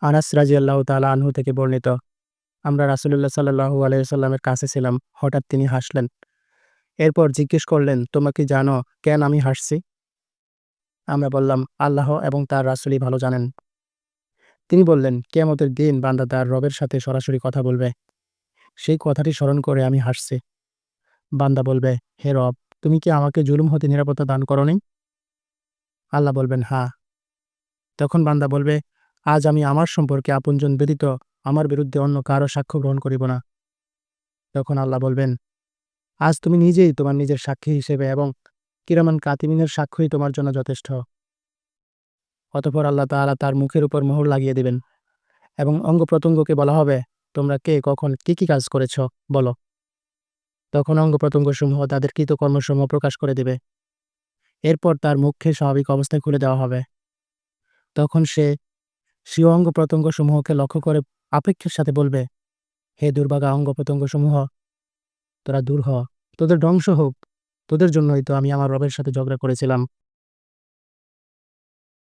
আনাস রাদিয়াল্লাহু তাআলা আনহু থেকে বর্ণিত, আমরা রাসূলুল্লাহ সাল্লাল্লাহু আলাইহি ওয়াসাল্লামের কাছে ছিলাম। হঠাৎ তিনি হাসলেন। এরপর জিজ্ঞেস করলেন, তোমরা কি জানো কেন আমি হাসছি? আমরা বললাম, আল্লাহ এবং তার রাসূলই ভালো জানেন। তিনি বললেন, কিয়ামতের দিন বান্দা তার রবের সাথে সরাসরি কথা বলবে। সেই কথাটি স্মরণ করে আমি হাসছি। বান্দা বলবে, হে রব, তুমি কি আমাকে জুলুম হতে নিরাপত্তা দান করনি? আল্লাহ বলবেন, হ্যাঁ। তখন বান্দা বলবে, আজ আমি আমার সম্পর্কে আপনজন ব্যতীত আমার বিরুদ্ধে অন্য কারো সাক্ষ্য গ্রহণ করিব না। তখন আল্লাহ বলবেন, আজ তুমি নিজেই তোমার নিজের সাক্ষী হিসেবে এবং কিরামান কাতিমিনের সাক্ষ্যই তোমার জন্য যথেষ্ট। অতঃপর আল্লাহ তাআলা তার মুখের উপর মোহর লাগিয়ে দিবেন এবং অঙ্গ-প্রত্যঙ্গকে বলা হবে, তোমরা কে কখন কি কাজ করেছ বলো। তখন অঙ্গ-প্রত্যঙ্গসমূহ তাদের কৃতকর্মসমূহ প্রকাশ করে দিবে। এরপর তার মুখকে স্বাভাবিক অবস্থায় খুলে দেওয়া হবে। তখন সে স্বীয় অঙ্গ-প্রত্যঙ্গসমূহকে লক্ষ্য করে আপেক্ষের সাথে বলবে, হে দুর্ভাগা অঙ্গ-প্রত্যঙ্গসমূহ, তোরা দূর হ, তোদের ধ্বংস হোক। তোদের জন্যই তো আমি আমার রবের সাথে ঝগড়া করেছিলাম।